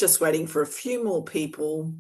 Just waiting for a few more people.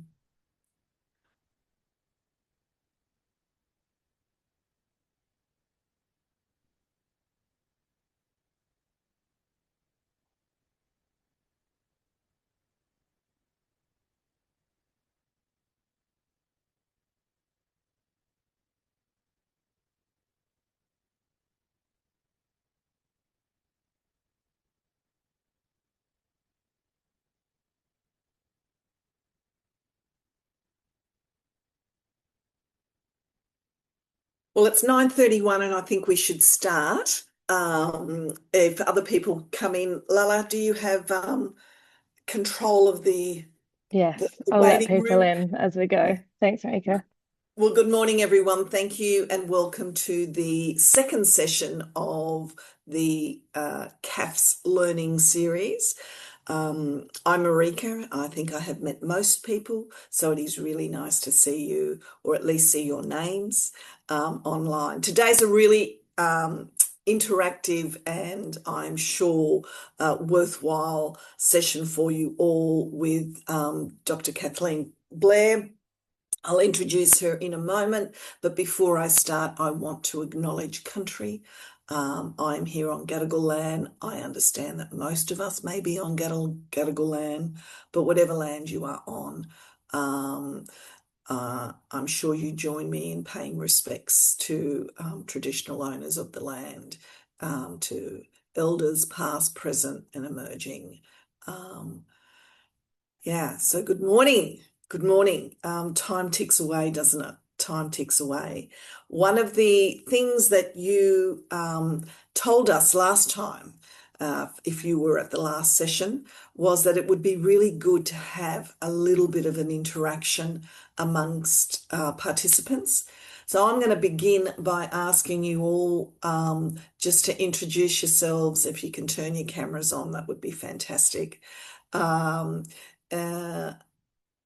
Well, it's 9:31 and I think we should start. If other people come in, Lala, do you have control of the Yes, I'll let waiting people room? in as we go. Thanks, Marika. Well, good morning, everyone. Thank you and welcome to the second session of the CAFS learning series. I'm Marika. I think I have met most people, so it is really nice to see you, or at least see your names online. Today's a really interactive and I'm sure worthwhile session for you all with Dr. Kathleen Blair. I'll introduce her in a moment, but before I start, I want to acknowledge country. I'm here on Gadigal land. I understand that most of us may be on Gadigal land, but whatever land you are on, I'm sure you join me in paying respects to traditional owners of the land, to elders past, present, and emerging. Yeah, so good morning. Good morning. Time ticks away, doesn't it? Time ticks away. One of the things that you told us last time, if you were at the last session, was that it would be really good to have a little bit of an interaction amongst participants. So I'm going to begin by asking you all just to introduce yourselves. If you can turn your cameras on, that would be fantastic. Um, uh,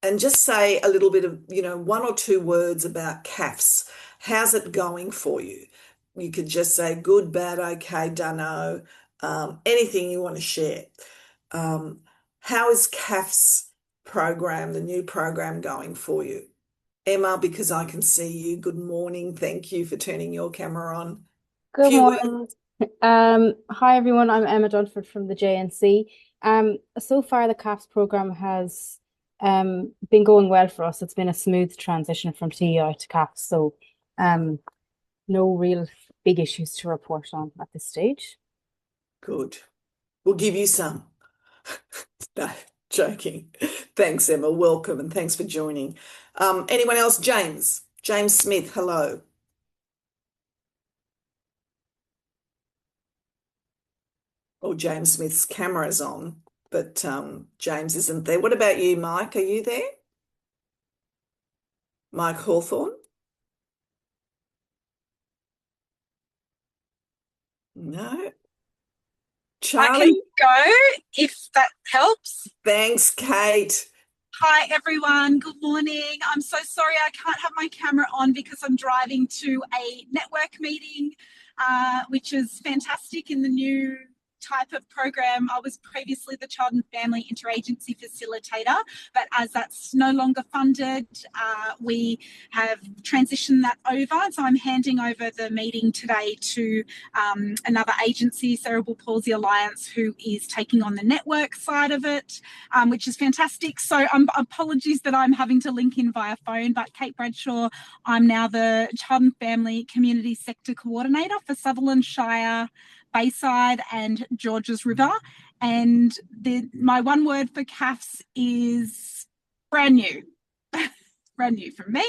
and just say a little bit of, one or two words about CAFS. How's it going for you? You could just say good, bad, okay, dunno, anything you want to share. How is CAFS program, the new program, going for you? Emma, because I can see you. Good morning. Thank you for turning your camera on. Good Few words. morning. Hi everyone, I'm Emma Dunford from the JNC. So far the CAFS program has been going well for us. It's been a smooth transition from TEI to CAFS, so no real big issues to report on at this stage. Good. We'll give you some. No, joking. Thanks, Emma. Welcome and thanks for joining. Anyone else? James. James Smith, hello. Oh, James Smith's camera's on, but James isn't there. What about you, Mike? Are you there? Mike Hawthorne? No. I can Charlie? go if that helps. Thanks, Kate. Hi, everyone. Good morning. I'm so sorry I can't have my camera on because I'm driving to a network meeting, which is fantastic in the new type of program. I was previously the Child and Family Interagency Facilitator, but as that's no longer funded, we have transitioned that over. So I'm handing over the meeting today to another agency, Cerebral Palsy Alliance, who is taking on the network side of it, which is fantastic. So apologies that I'm having to link in via phone, but Kate Bradshaw, I'm now the Child and Family Community Sector Coordinator for Sutherland Shire, Bayside and Georges River. And my one word for CAFS is brand new. Brand new from me.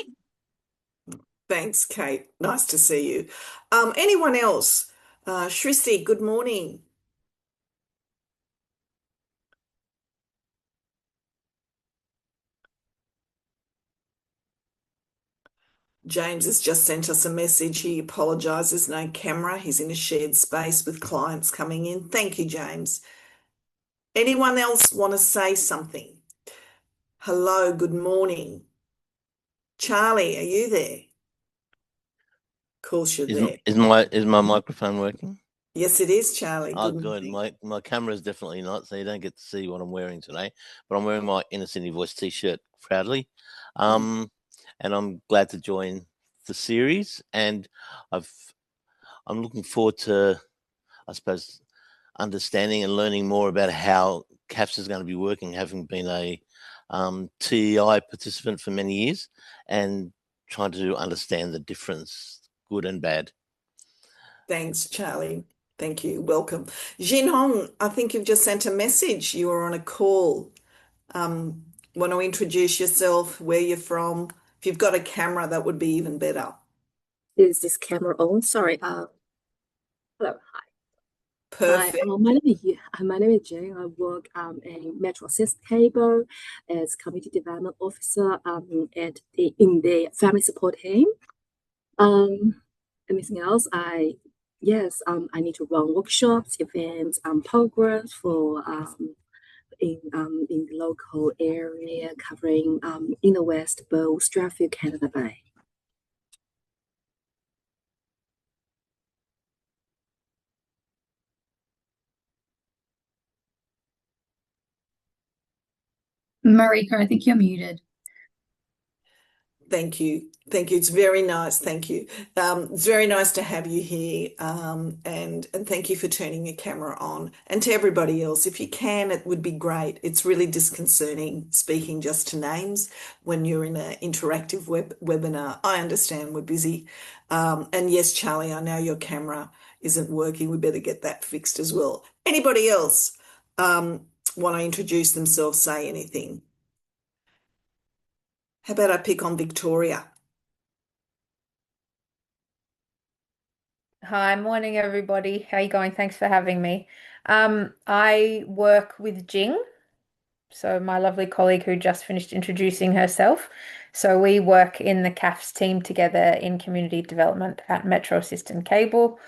Thanks, Kate. Nice to see you. Anyone else? Shristi, good morning. James has just sent us a message. He apologises, no camera. He's in a shared space with clients coming in. Thank you, James. Anyone else want to say something? Hello, good morning. Charlie, are you there? Of course you're there. Is my microphone working? Yes, it is, Charlie. Oh, Good good. morning. My camera is definitely not, so you don't get to see what I'm wearing today. But I'm wearing my Inner City Voice T-shirt proudly, and I'm glad to join the series. And I'm looking forward to, I suppose, understanding and learning more about how CAFS is going to be working, having been a TEI participant for many years, and trying to understand the difference, good and bad. Thanks, Charlie. Thank you. Welcome. Jin Hong, I think you've just sent a message. You were on a call. Want to introduce yourself, where you're from? If you've got a camera, that would be even better. Is this camera on? Sorry. Hello. Hi. Perfect. My name is Jane. I work in Metro Assist Cable as community development officer in the family support team. Anything else? I need to run workshops, events, programs for in the local area covering in the West, both Strathfield, Canada Bay. Marika, I think you're muted. Thank you. Thank you. It's very nice. Thank you. It's very nice to have you here. And thank you for turning your camera on. And to everybody else, if you can, it would be great. It's really disconcerting speaking just to names when you're in an interactive webinar. I understand we're busy. And yes, Charlie, I know your camera isn't working. We better get that fixed as well. Anybody else want to introduce themselves, say anything? How about I pick on Victoria? Hi, morning everybody. How you going? Thanks for having me. I work with Jing, so my lovely colleague who just finished introducing herself. So we work in the CAFS team together in community development at Metro System Cable.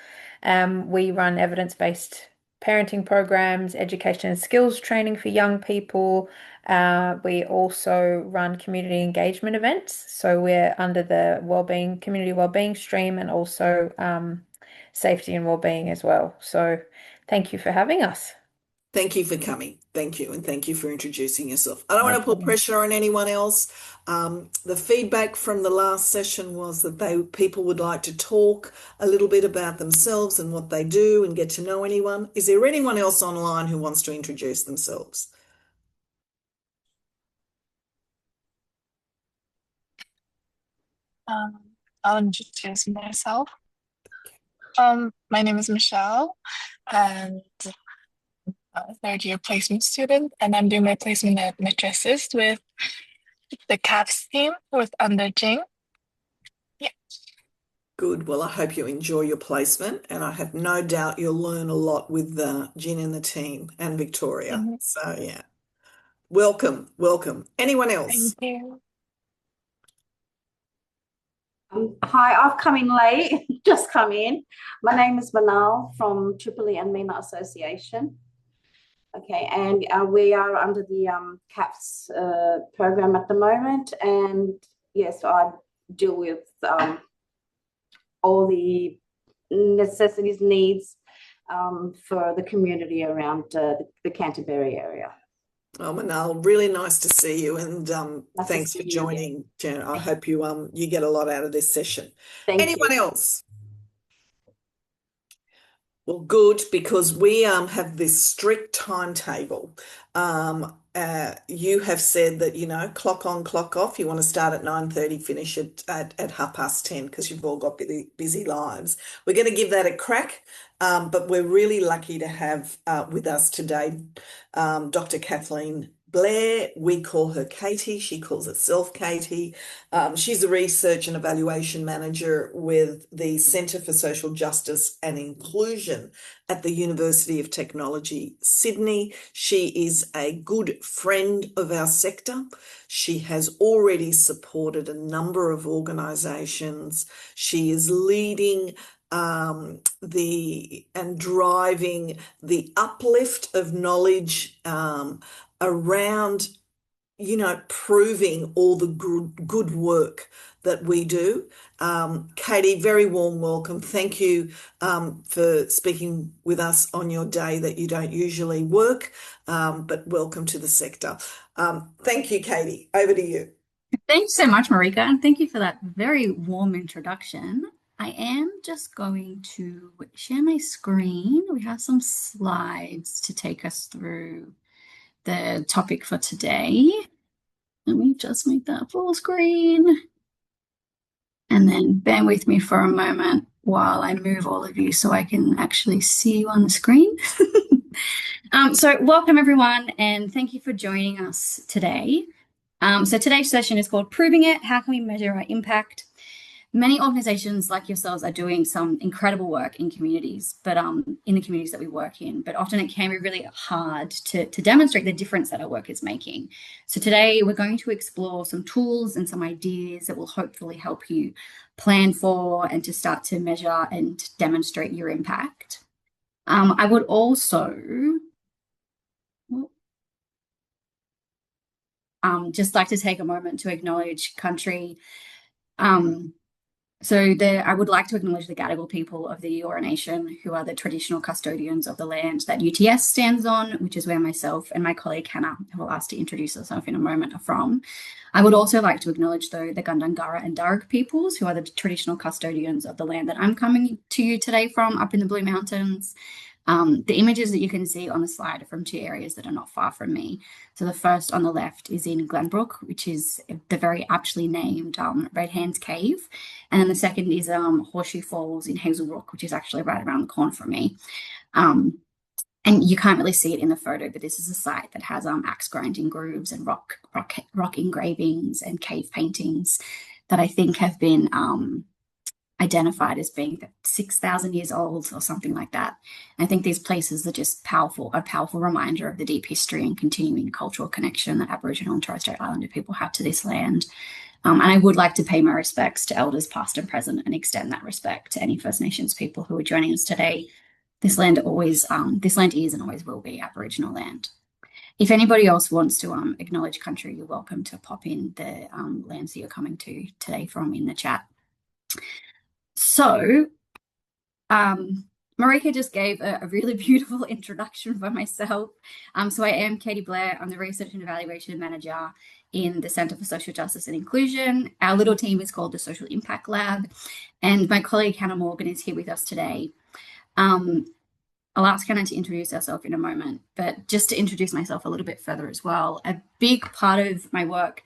We run evidence-based parenting programs, education and skills training for young people. We also run community engagement events. So we're under the community wellbeing stream, and also safety and wellbeing as well. So thank you for having us. Thank you for coming. Thank you. And thank you for introducing yourself. I don't No want to put problem. pressure on anyone else. The feedback from the last session was that people would like to talk a little bit about themselves and what they do and get to know anyone. Is there anyone else online who wants to introduce themselves? I'll introduce myself. My name is Michelle, and I'm a third-year placement student, and I'm doing my placement at Metro Assist with the CAFS team under Jing. Yeah. Good. Well, I hope you enjoy your placement, and I have no doubt you'll learn a lot with Jen and the team and Victoria. So yeah, welcome, welcome. Anyone else? Thank you. Hi, I've come in late, just come in. My name is Manal from Tripoli and MENA Association. Okay, and we are under the CAFS program at the moment. And yes, I deal with all the necessities, needs for the community around the Canterbury area. Oh, Manal, really nice to see you, and Nice thanks to for see you joining, Jen. I hope you get a lot out of this session. Thank Anyone you. else? Well, good, because we have this strict timetable. You have said that, you know, clock on, clock off. You want to start at 9:30, finish at 10:30, because you've all got busy lives. We're going to give that a crack, but we're really lucky to have with us today Dr. Kathleen Blair. We call her Katie. She calls herself Katie. She's a research and evaluation manager with the Centre for Social Justice and Inclusion at the University of Technology, Sydney. She is a good friend of our sector. She has already supported a number of organisations. She is leading and driving the uplift of knowledge around proving all the good work that we do. Katie, very warm welcome. Thank you for speaking with us on your day that you don't usually work, but welcome to the sector. Thank you, Katie. Over to you. Thank you so much, Marika, and thank you for that very warm introduction. I am just going to share my screen. We have some slides to take us through the topic for today. Let me just make that full screen. And then bear with me for a moment while I move all of you so I can actually see you on the screen. So welcome everyone, and thank you for joining us today. So today's session is called Proving It, How Can We Measure Our Impact? Many organizations like yourselves are doing some incredible work in communities, but in the communities that we work in, but often it can be really hard to demonstrate the difference that our work is making. So today we're going to explore some tools and some ideas that will hopefully help you plan for and to start to measure and demonstrate your impact. I would also just like to take a moment to acknowledge country. I would like to acknowledge the Gadigal people of the Eora Nation, who are the traditional custodians of the land that UTS stands on, which is where myself and my colleague Hannah, who will ask to introduce herself in a moment, are from. I would also like to acknowledge, though, the Gundungurra and Darug peoples, who are the traditional custodians of the land that I'm coming to you today from up in the Blue Mountains. The images that you can see on the slide are from two areas that are not far from me. So the first on the left is in Glenbrook, which is the very aptly named Red Hands Cave. And then the second is Horseshoe Falls in Hazelbrook, which is actually right around the corner from me. And you can't really see it in the photo, but this is a site that has axe grinding grooves and rock engravings and cave paintings that I think have been identified as being 6,000 years old or something like that. And I think these places are just a powerful reminder of the deep history and continuing cultural connection that Aboriginal and Torres Strait Islander people have to this land. And I would like to pay my respects to elders past and present and extend that respect to any First Nations people who are joining us today. This land is and always will be Aboriginal land. If anybody else wants to acknowledge country, you're welcome to pop in the lands that you're coming to today from in the chat. So, Marika just gave a really beautiful introduction for myself. So I am Katie Blair. I'm the Research and Evaluation Manager in the Centre for Social Justice and Inclusion. Our little team is called the Social Impact Lab, and my colleague Hannah Morgan is here with us today. I'll ask Hannah to introduce herself in a moment, but just to introduce myself a little bit further as well, a big part of my work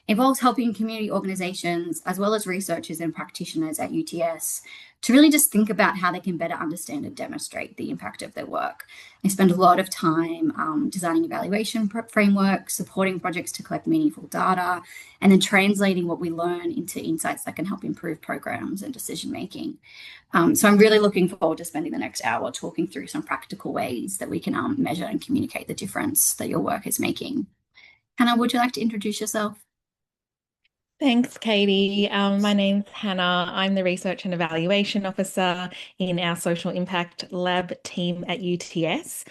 involves helping community organisations as well as researchers and practitioners at UTS to really just think about how they can better understand and demonstrate the impact of their work. I spend a lot of time designing evaluation frameworks, supporting projects to collect meaningful data, and then translating what we learn into insights that can help improve programs and decision making. So I'm really looking forward to spending the next hour talking through some practical ways that we can measure and communicate the difference that your work is making. Hannah, would you like to introduce yourself? Thanks, Katie. My name's Hannah. I'm the Research and Evaluation Officer in our Social Impact Lab team at UTS.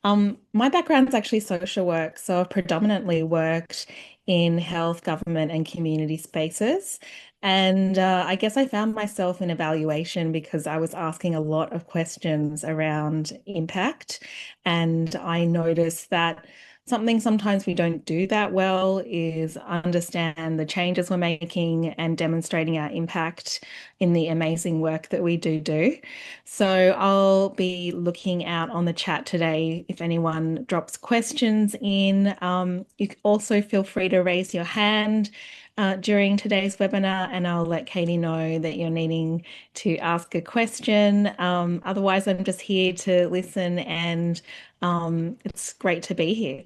My background's actually social work, so I've predominantly worked in health, government, and community spaces. And I guess I found myself in evaluation because I was asking a lot of questions around impact. And I noticed that something sometimes we don't do that well is understand the changes we're making and demonstrating our impact in the amazing work that we do. So I'll be looking out on the chat today if anyone drops questions in. You also feel free to raise your hand during today's webinar, and I'll let Katie know that you're needing to ask a question. Otherwise, I'm just here to listen, and it's great to be here.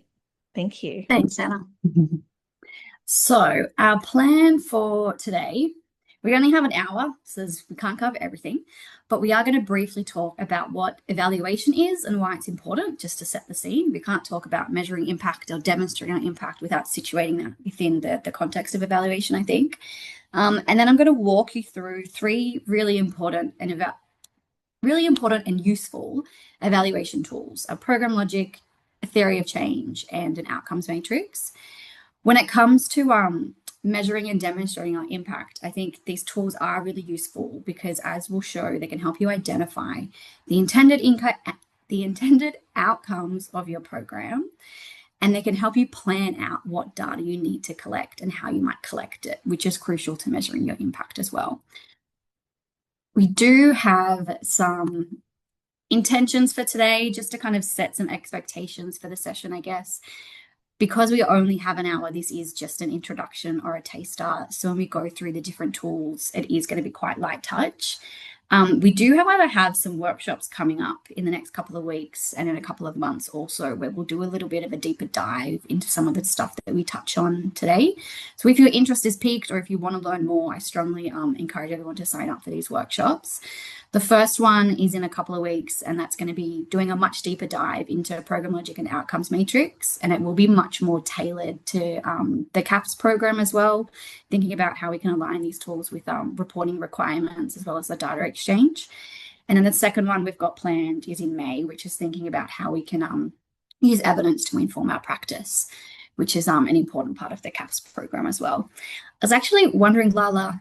Thank you. Thanks, Anna. So our plan for today, we only have an hour, so we can't cover everything, but we are going to briefly talk about what evaluation is and why it's important, just to set the scene. We can't talk about measuring impact or demonstrating our impact without situating that within the context of evaluation, I think. And then I'm going to walk you through three really important and useful evaluation tools: a program logic, a theory of change, and an outcomes matrix. When it comes to measuring and demonstrating our impact, I think these tools are really useful because, as we'll show, they can help you identify the intended outcomes of your program, and they can help you plan out what data you need to collect and how you might collect it, which is crucial to measuring your impact as well. We do have some intentions for today, just to kind of set some expectations for the session, I guess. Because we only have an hour, this is just an introduction or a taster. So when we go through the different tools, it is going to be quite light touch. We do, however, have some workshops coming up in the next couple of weeks and in a couple of months also, where we'll do a little bit of a deeper dive into some of the stuff that we touch on today. So if your interest is piqued or if you want to learn more, I strongly encourage everyone to sign up for these workshops. The first one is in a couple of weeks, and that's going to be doing a much deeper dive into program logic and outcomes matrix, and it will be much more tailored to the CAFS program as well, thinking about how we can align these tools with reporting requirements as well as the data exchange. And then the second one we've got planned is in May, which is thinking about how we can use evidence to inform our practice, which is an important part of the CAFS program as well. I was actually wondering, Lala,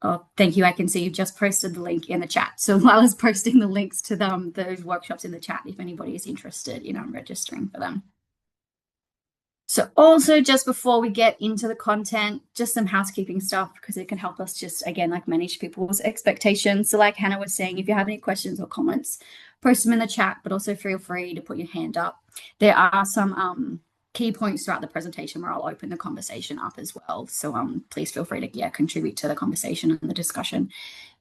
oh, thank you. I can see you've just posted the link in the chat. So Lala's posting the links to those workshops in the chat if anybody is interested in registering for them. So also, just before we get into the content, just some housekeeping stuff, because it can help us just, again, like manage people's expectations. So like Hannah was saying, if you have any questions or comments, post them in the chat, but also feel free to put your hand up. There are some key points throughout the presentation where I'll open the conversation up as well. So please feel free to contribute to the conversation and the discussion.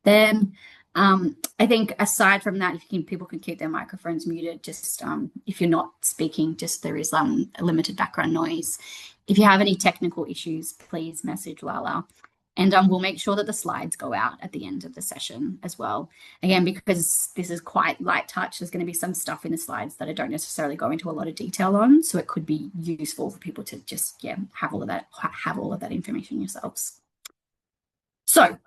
Then I think aside from that, people can keep their microphones muted. Just if you're not speaking, just there is a limited background noise. If you have any technical issues, please message Lala. And we'll make sure that the slides go out at the end of the session as well. Again, because this is quite light touch, there's going to be some stuff in the slides that I don't necessarily go into a lot of detail on. So it could be useful for people to just, have all of that information yourselves. So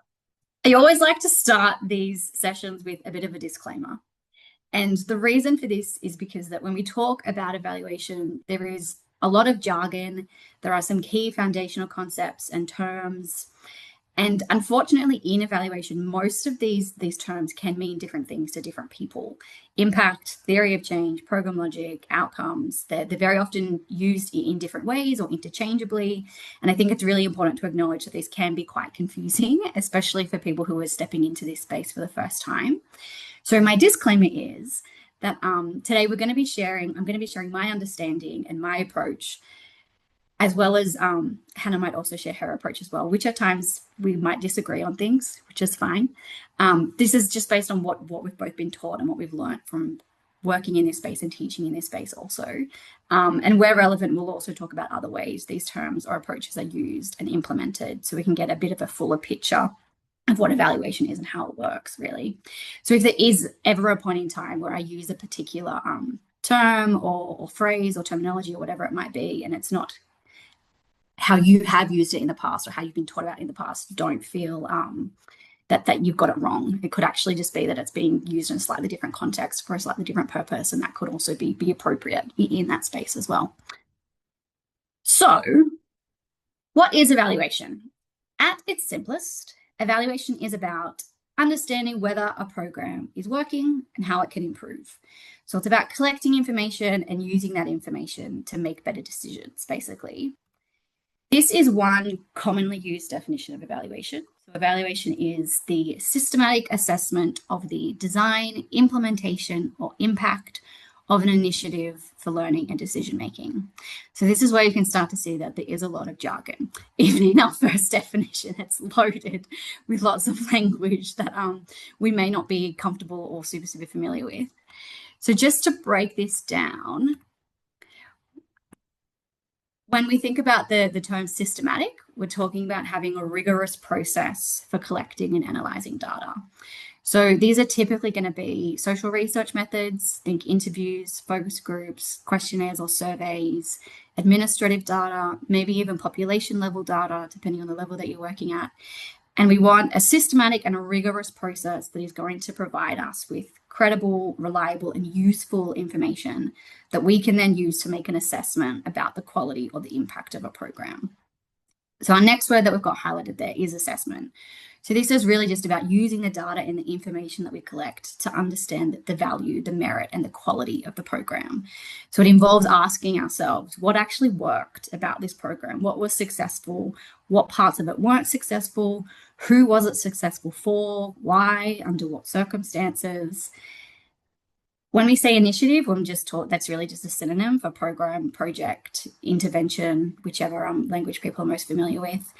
I always like to start these sessions with a bit of a disclaimer. And the reason for this is because that when we talk about evaluation, there is a lot of jargon. There are some key foundational concepts and terms. And unfortunately, in evaluation, most of these terms can mean different things to different people. Impact, theory of change, program logic, outcomes, they're very often used in different ways or interchangeably. And I think it's really important to acknowledge that this can be quite confusing, especially for people who are stepping into this space for the first time. So my disclaimer is that today I'm going to be sharing my understanding and my approach, as well as Hannah might also share her approach as well, which at times we might disagree on things, which is fine. This is just based on what we've both been taught and what we've learned from working in this space and teaching in this space also. And where relevant, we'll also talk about other ways these terms or approaches are used and implemented, so we can get a bit of a fuller picture of what evaluation is and how it works, really. So if there is ever a point in time where I use a particular term or phrase or terminology or whatever it might be, and it's not how you have used it in the past or how you've been taught about it in the past, don't feel that you've got it wrong. It could actually just be that it's being used in a slightly different context for a slightly different purpose, and that could also be appropriate in that space as well. So what is evaluation? At its simplest, evaluation is about understanding whether a program is working and how it can improve. So it's about collecting information and using that information to make better decisions, basically. This is one commonly used definition of evaluation. So evaluation is the systematic assessment of the design, implementation, or impact of an initiative for learning and decision making. So this is where you can start to see that there is a lot of jargon. Even in our first definition, it's loaded with lots of language that we may not be comfortable or super familiar with. So just to break this down, when we think about the term systematic, we're talking about having a rigorous process for collecting and analyzing data. So these are typically going to be social research methods, think interviews, focus groups, questionnaires or surveys, administrative data, maybe even population level data, depending on the level that you're working at. And we want a systematic and a rigorous process that is going to provide us with credible, reliable, and useful information that we can then use to make an assessment about the quality or the impact of a program. So our next word that we've got highlighted there is assessment. So this is really just about using the data and the information that we collect to understand the value, the merit, and the quality of the program. So it involves asking ourselves what actually worked about this program, what was successful, what parts of it weren't successful, who was it successful for, why, under what circumstances. When we say initiative, I'm just taught that's really just a synonym for program, project, intervention, whichever language people are most familiar with.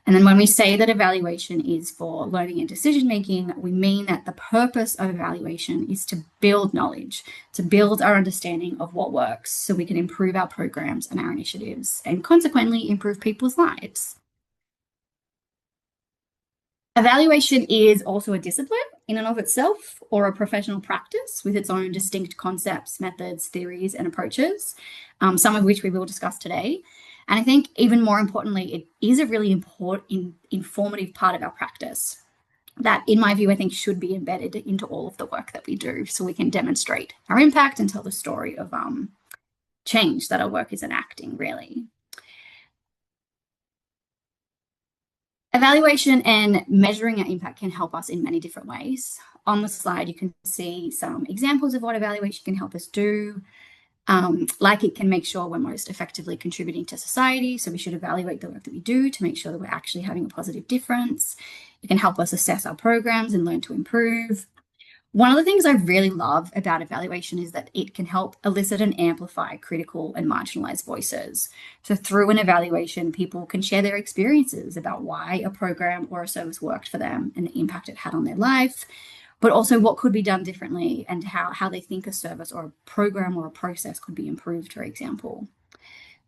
And then when we say that evaluation is for learning and decision making, we mean that the purpose of evaluation is to build knowledge, to build our understanding of what works so we can improve our programs and our initiatives and consequently improve people's lives. Evaluation is also a discipline in and of itself, or a professional practice with its own distinct concepts, methods, theories, and approaches, some of which we will discuss today. And I think even more importantly, it is a really important, informative part of our practice that, in my view, I think should be embedded into all of the work that we do so we can demonstrate our impact and tell the story of change that our work is enacting, really. Evaluation and measuring our impact can help us in many different ways. On the slide, you can see some examples of what evaluation can help us do. Like it can make sure we're most effectively contributing to society. So we should evaluate the work that we do to make sure that we're actually having a positive difference. It can help us assess our programs and learn to improve. One of the things I really love about evaluation is that it can help elicit and amplify critical and marginalized voices. So through an evaluation, people can share their experiences about why a program or a service worked for them and the impact it had on their life, but also what could be done differently and how they think a service or a program or a process could be improved, for example.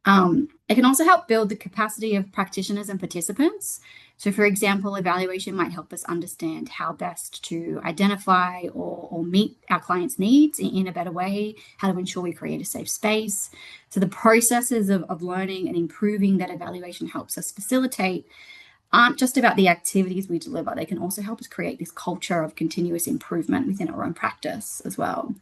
It can also help build the capacity of practitioners and participants. So, for example, evaluation might help us understand how best to identify or meet our clients' needs in a better way, how to ensure we create a safe space. So the processes of learning and improving that evaluation helps us facilitate aren't just about the activities we deliver. They can also help us create this culture of continuous improvement within our own practice as well.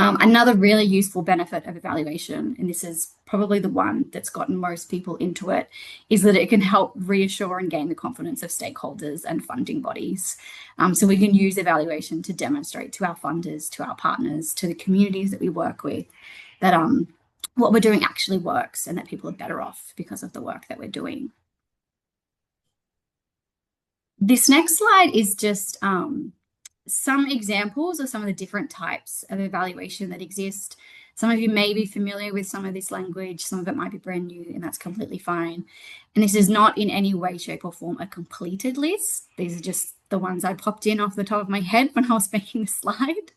Another really useful benefit of evaluation, and this is probably the one that's gotten most people into it, is that it can help reassure and gain the confidence of stakeholders and funding bodies. So we can use evaluation to demonstrate to our funders, to our partners, to the communities that we work with that what we're doing actually works and that people are better off because of the work that we're doing. This next slide is just some examples of some of the different types of evaluation that exist. Some of you may be familiar with some of this language, some of it might be brand new, and that's completely fine. And this is not in any way, shape, or form a completed list. These are just the ones I popped in off the top of my head when I was making the slide.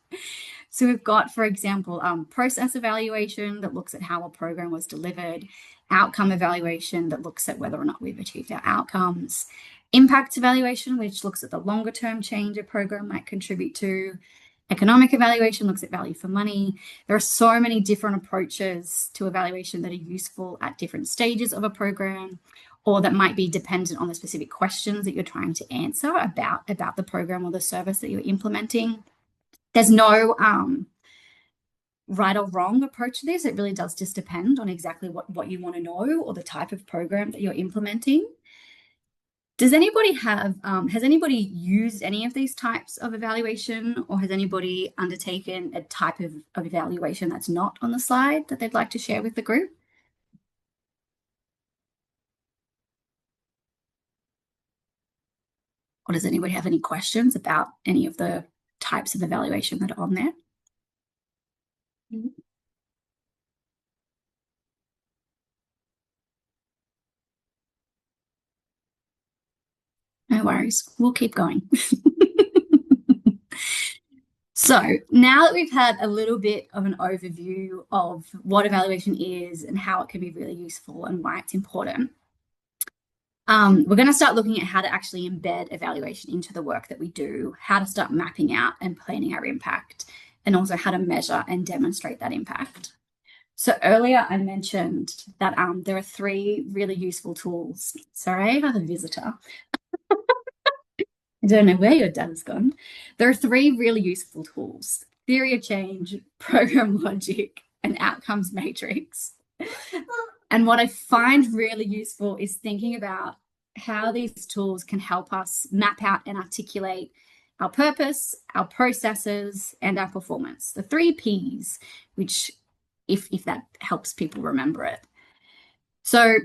So we've got, for example, process evaluation that looks at how a program was delivered, outcome evaluation that looks at whether or not we've achieved our outcomes, impact evaluation, which looks at the longer term change a program might contribute to. Economic evaluation looks at value for money. There are so many different approaches to evaluation that are useful at different stages of a program, or that might be dependent on the specific questions that you're trying to answer about the program or the service that you're implementing. There's no right or wrong approach to this. It really does just depend on exactly what you want to know or the type of program that you're implementing. Does anybody have, has anybody used any of these types of evaluation, or has anybody undertaken a type of evaluation that's not on the slide that they'd like to share with the group? Or does anybody have any questions about any of the types of evaluation that are on there? No worries, we'll keep going. So now that we've had a little bit of an overview of what evaluation is and how it can be really useful and why it's important, we're going to start looking at how to actually embed evaluation into the work that we do, how to start mapping out and planning our impact, and also how to measure and demonstrate that impact. So earlier I mentioned that there are 3 really useful tools. Sorry, I have a visitor. I don't know where your data's gone. There are three really useful tools: theory of change, program logic, and outcomes matrix. And what I find really useful is thinking about how these tools can help us map out and articulate our purpose, our processes, and our performance. The three Ps, which if that helps people remember it. So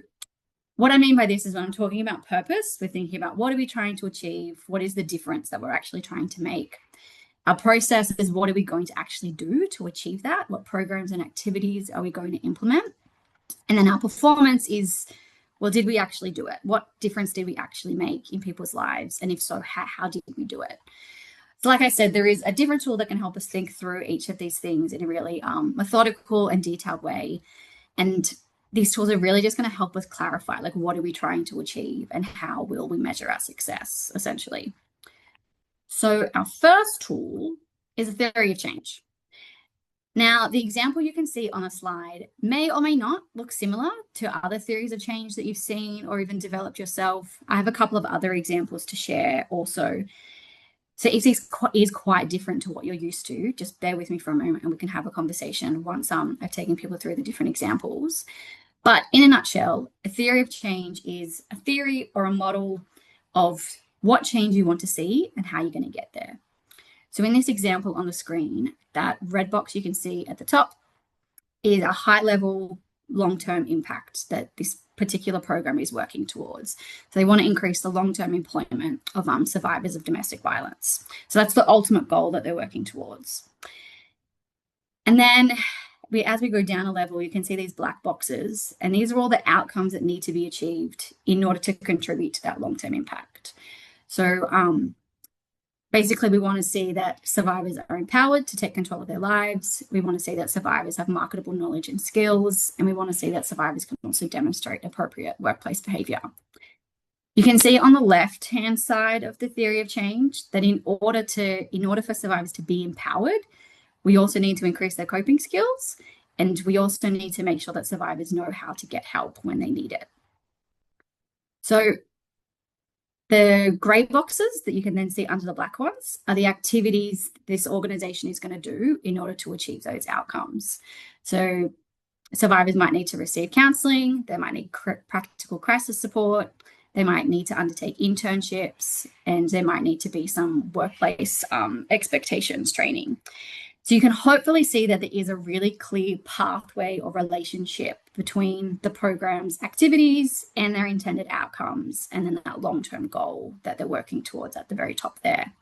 what I mean by this is when I'm talking about purpose, we're thinking about what are we trying to achieve? What is the difference that we're actually trying to make? Our process is what are we going to actually do to achieve that? What programs and activities are we going to implement? And then our performance is, well, did we actually do it? What difference did we actually make in people's lives? And if so, how did we do it? So like I said, there is a different tool that can help us think through each of these things in a really methodical and detailed way. And these tools are really just going to help us clarify, like, what are we trying to achieve and how will we measure our success, essentially. So our first tool is a theory of change. Now, the example you can see on the slide may or may not look similar to other theories of change that you've seen or even developed yourself. I have a couple of other examples to share also. So if this is quite different to what you're used to, just bear with me for a moment and we can have a conversation once I've taken people through the different examples. But in a nutshell, a theory of change is a theory or a model of what change you want to see and how you're going to get there. So in this example on the screen, that red box you can see at the top is a high-level long-term impact that this particular program is working towards. So they want to increase the long-term employment of survivors of domestic violence. So that's the ultimate goal that they're working towards. And then as we go down a level, you can see these black boxes, and these are all the outcomes that need to be achieved in order to contribute to that long-term impact. So basically, we want to see that survivors are empowered to take control of their lives. We want to see that survivors have marketable knowledge and skills, and we want to see that survivors can also demonstrate appropriate workplace behavior. You can see on the left-hand side of the theory of change that in order for survivors to be empowered, we also need to increase their coping skills, and we also need to make sure that survivors know how to get help when they need it. So the grey boxes that you can then see under the black ones are the activities this organisation is going to do in order to achieve those outcomes. So survivors might need to receive counselling, they might need practical crisis support, they might need to undertake internships, and there might need to be some workplace expectations training. So you can hopefully see that there is a really clear pathway or relationship between the program's activities and their intended outcomes, and then that long-term goal that they're working towards at the very top there.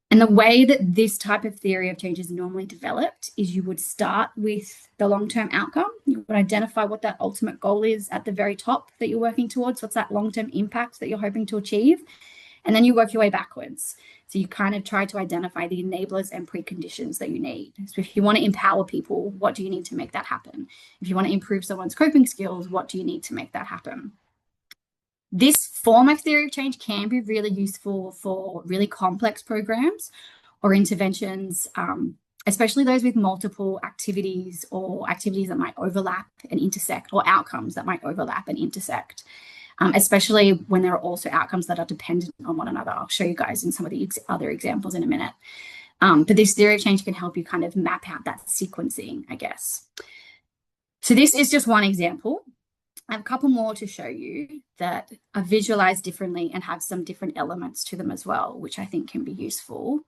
And the way that this type of theory of change is normally developed is you would start with the long-term outcome. You would identify what that ultimate goal is at the very top that you're working towards. What's that long-term impact that you're hoping to achieve? And then you work your way backwards. So you kind of try to identify the enablers and preconditions that you need. So if you want to empower people, what do you need to make that happen? If you want to improve someone's coping skills, what do you need to make that happen? This form of theory of change can be really useful for really complex programs or interventions, especially those with multiple activities or activities that might overlap and intersect, or outcomes that might overlap and intersect. Especially when there are also outcomes that are dependent on one another. I'll show you guys in some of the other examples in a minute. But this theory of change can help you kind of map out that sequencing, I guess. So this is just one example. I have a couple more to show you that are visualized differently and have some different elements to them as well, which I think can be useful.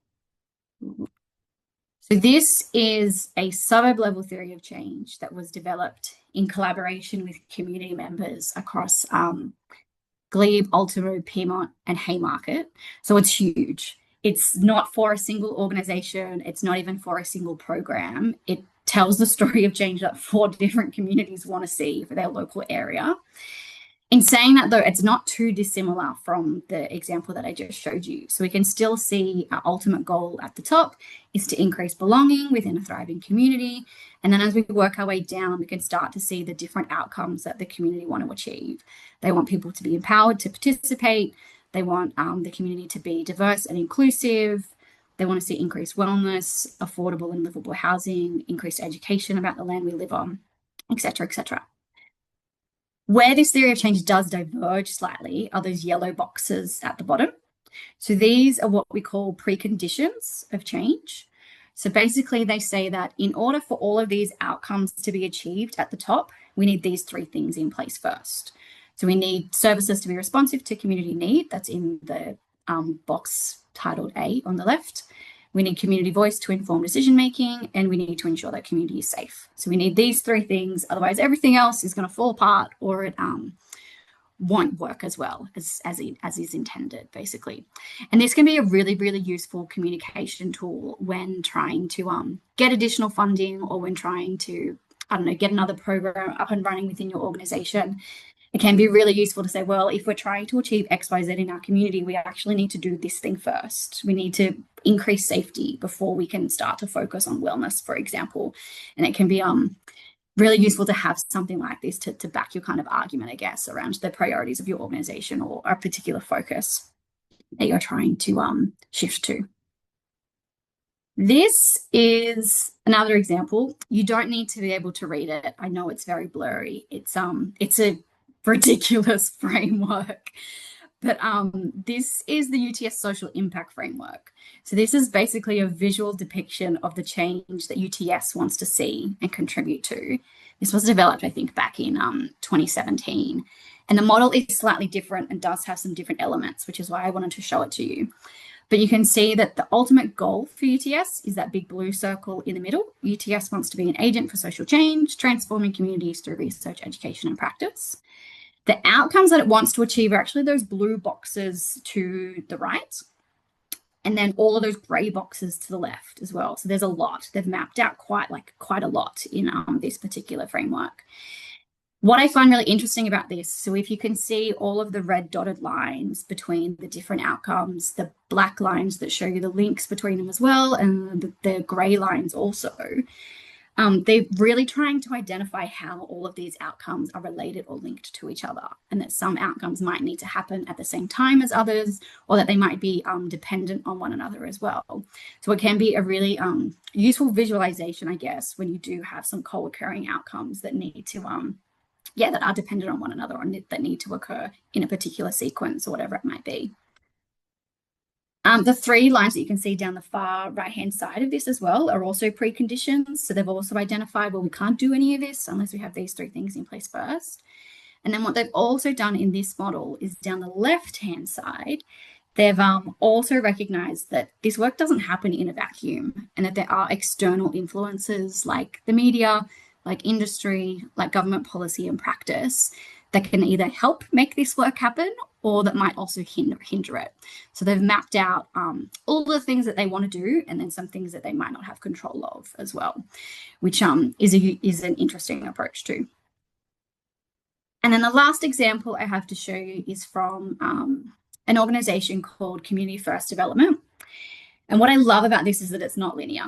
So this is a suburb level theory of change that was developed in collaboration with community members across Glebe, Ultimo, Piedmont, and Haymarket. So it's huge. It's not for a single organisation. It's not even for a single program. It tells the story of change that 4 different communities want to see for their local area. In saying that, though, it's not too dissimilar from the example that I just showed you. So we can still see our ultimate goal at the top is to increase belonging within a thriving community. And then as we work our way down, we can start to see the different outcomes that the community want to achieve. They want people to be empowered to participate. They want the community to be diverse and inclusive. They want to see increased wellness, affordable and livable housing, increased education about the land we live on, et cetera, et cetera. Where this theory of change does diverge slightly are those yellow boxes at the bottom. So these are what we call preconditions of change. So basically, they say that in order for all of these outcomes to be achieved at the top, we need these three things in place first. So we need services to be responsive to community need. That's in the box titled A on the left. We need community voice to inform decision making, and we need to ensure that community is safe. So we need these three things. Otherwise, everything else is going to fall apart, or it won't work as well as is intended, basically. And this can be a really, really useful communication tool when trying to get additional funding, or when trying to, I don't know, get another program up and running within your organization. It can be really useful to say, well, if we're trying to achieve XYZ in our community, we actually need to do this thing first. We need to increase safety before we can start to focus on wellness, for example. And it can be really useful to have something like this to back your kind of argument, I guess, around the priorities of your organization or a particular focus that you're trying to shift to. This is another example. You don't need to be able to read it. I know it's very blurry. It's a ridiculous framework, but this is the UTS social impact framework. So this is basically a visual depiction of the change that UTS wants to see and contribute to. This was developed, I think, back in 2017. And the model is slightly different and does have some different elements, which is why I wanted to show it to you. But you can see that the ultimate goal for UTS is that big blue circle in the middle. UTS wants to be an agent for social change, transforming communities through research, education, and practice. The outcomes that it wants to achieve are actually those blue boxes to the right, and then all of those gray boxes to the left as well. So there's a lot. They've mapped out quite a lot in this particular framework. What I find really interesting about this, so if you can see all of the red dotted lines between the different outcomes, the black lines that show you the links between them as well, and the gray lines also, they're really trying to identify how all of these outcomes are related or linked to each other, and that some outcomes might need to happen at the same time as others, or that they might be dependent on one another as well. So it can be a really useful visualization, I guess, when you do have some co-occurring outcomes that need to that are dependent on one another, or that need to occur in a particular sequence or whatever it might be. The three lines that you can see down the far right-hand side of this as well are also preconditions. So they've also identified, well, we can't do any of this unless we have these three things in place first. And then what they've also done in this model is down the left-hand side, they've also recognized that this work doesn't happen in a vacuum, and that there are external influences like the media, like industry, like government policy and practice that can either help make this work happen, or that might also hinder it. So they've mapped out all the things that they want to do, and then some things that they might not have control of as well, which is an interesting approach too. And then the last example I have to show you is from an organization called Community First Development. And what I love about this is that it's not linear.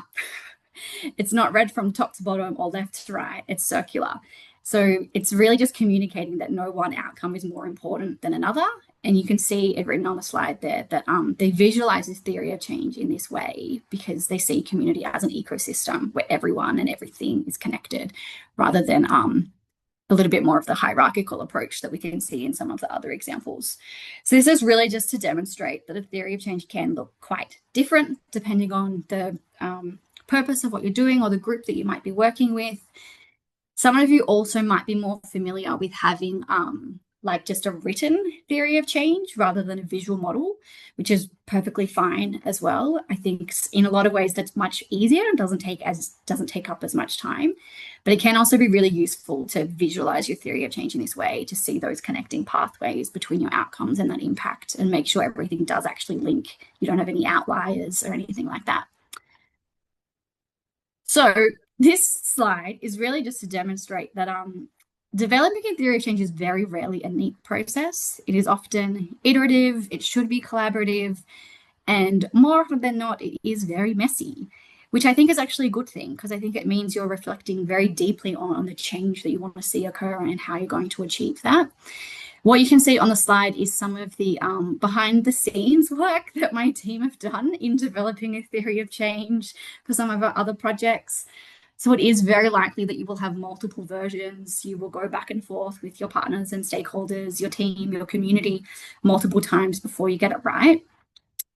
It's not read from top to bottom or left to right. It's circular. So it's really just communicating that no one outcome is more important than another. And you can see it written on the slide there that they visualize this theory of change in this way because they see community as an ecosystem where everyone and everything is connected, rather than a little bit more of the hierarchical approach that we can see in some of the other examples. So this is really just to demonstrate that a theory of change can look quite different depending on the purpose of what you're doing or the group that you might be working with. Some of you also might be more familiar with having like just a written theory of change rather than a visual model, which is perfectly fine as well. I think in a lot of ways that's much easier and doesn't take up as much time, but it can also be really useful to visualize your theory of change in this way, to see those connecting pathways between your outcomes and that impact, and make sure everything does actually link. You don't have any outliers or anything like that. So this slide is really just to demonstrate that developing a theory of change is very rarely a neat process. It is often iterative, it should be collaborative, and more often than not, it is very messy, which I think is actually a good thing, because I think it means you're reflecting very deeply on the change that you want to see occur and how you're going to achieve that. What you can see on the slide is some of the behind the scenes work that my team have done in developing a theory of change for some of our other projects. So it is very likely that you will have multiple versions. You will go back and forth with your partners and stakeholders, your team, your community, multiple times before you get it right.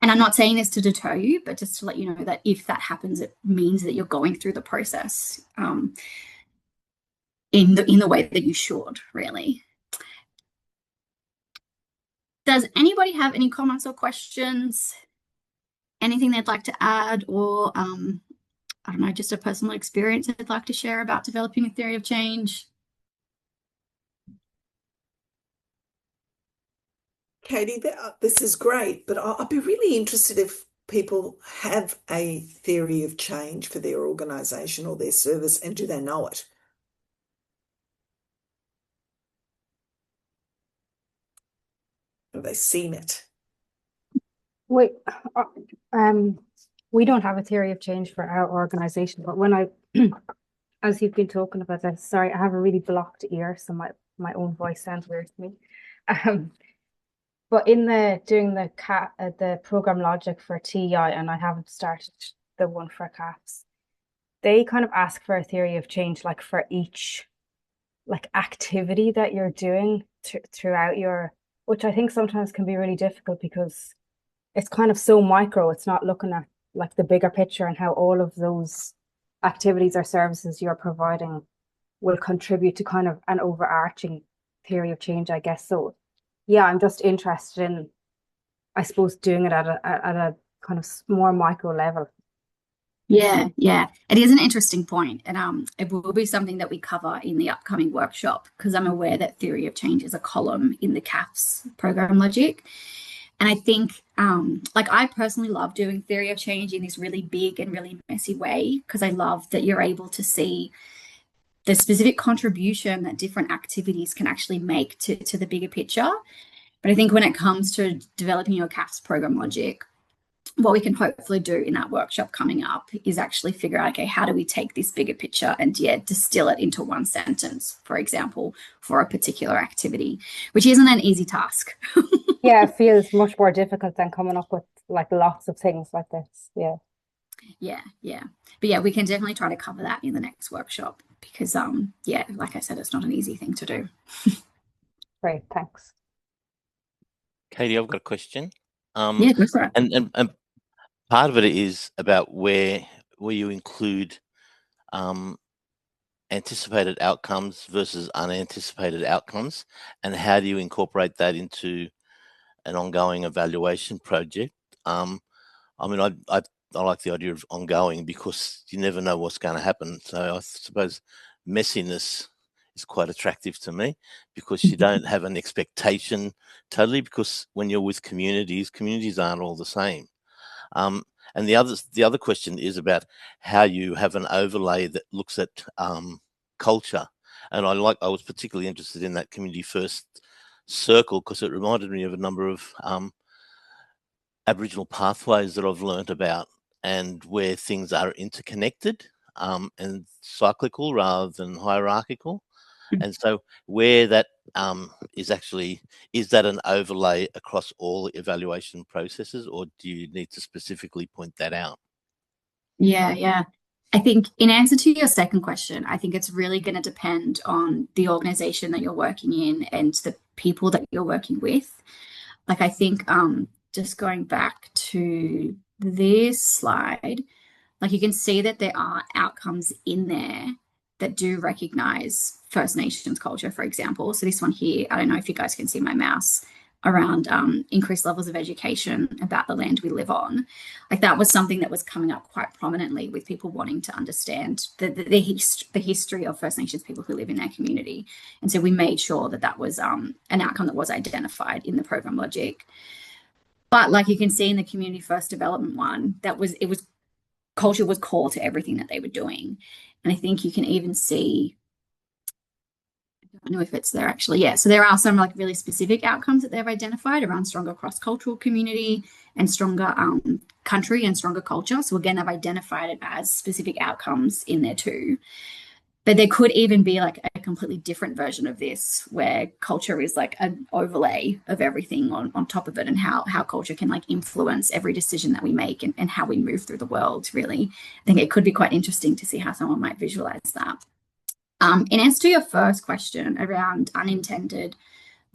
And I'm not saying this to deter you, but just to let you know that if that happens, it means that you're going through the process in the way that you should, really. Does anybody have any comments or questions? Anything they'd like to add, or I don't know, just a personal experience they'd like to share about developing a theory of change? Katie, this is great, but I'd be really interested if people have a theory of change for their organisation or their service, and do they know it? Have they seen it? We, we don't have a theory of change for our organisation, but when I, as you've been talking about this, sorry, I have a really blocked ear, so my own voice sounds weird to me. But in doing the program logic for TEI, and I haven't started the one for CAFS, they kind of ask for a theory of change, like for each like activity that you're doing throughout your, which I think sometimes can be really difficult because it's kind of so micro. It's not looking at like the bigger picture and how all of those activities or services you're providing will contribute to kind of an overarching theory of change, I guess. So yeah, I'm just interested in, I suppose, doing it at a kind of more micro level. Yeah, it is an interesting point, and it will be something that we cover in the upcoming workshop, because I'm aware that theory of change is a column in the CAFS program logic. And I think, like, I personally love doing theory of change in this really big and really messy way, because I love that you're able to see the specific contribution that different activities can actually make to the bigger picture. But I think when it comes to developing your CAFS program logic, what we can hopefully do in that workshop coming up is actually figure out, okay, how do we take this bigger picture and distill it into one sentence, for example, for a particular activity, which isn't an easy task. Yeah, it feels much more difficult than coming up with like lots of things like this. Yeah. But yeah, we can definitely try to cover that in the next workshop, because yeah, like I said, it's not an easy thing to do. Great, thanks. Katie, I've got a question. Yeah, go for it. And part of it is about where you include anticipated outcomes versus unanticipated outcomes, and how do you incorporate that into an ongoing evaluation project? I mean, I like the idea of ongoing because you never know what's going to happen. So I suppose messiness is quite attractive to me, because you don't have an expectation totally, because when you're with communities aren't all the same. And the other question is about how you have an overlay that looks at culture. And I was particularly interested in that community first circle, because it reminded me of a number of Aboriginal pathways that I've learnt about, and where things are interconnected and cyclical rather than hierarchical. And so where that is that an overlay across all evaluation processes, or do you need to specifically point that out? Yeah. I think in answer to your second question, I think it's really going to depend on the organization that you're working in and the people that you're working with. Like, I think just going back to this slide, like, you can see that there are outcomes in there that do recognize First Nations culture, for example. So this one here, I don't know if you guys can see my mouse, around increased levels of education about the land we live on. Like, that was something that was coming up quite prominently with people wanting to understand the history of First Nations people who live in their community. And so we made sure that that was an outcome that was identified in the program logic. But like you can see in the community first development one, culture was core to everything that they were doing. And I think you can even see, I don't know if it's there actually. Yeah. So there are some like really specific outcomes that they've identified around stronger cross-cultural community and stronger country and stronger culture. So again, they've identified it as specific outcomes in there too. But there could even be like a completely different version of this, where culture is like an overlay of everything on top of it, and how culture can like influence every decision that we make and how we move through the world, really. I think it could be quite interesting to see how someone might visualize that. In answer to your first question around unintended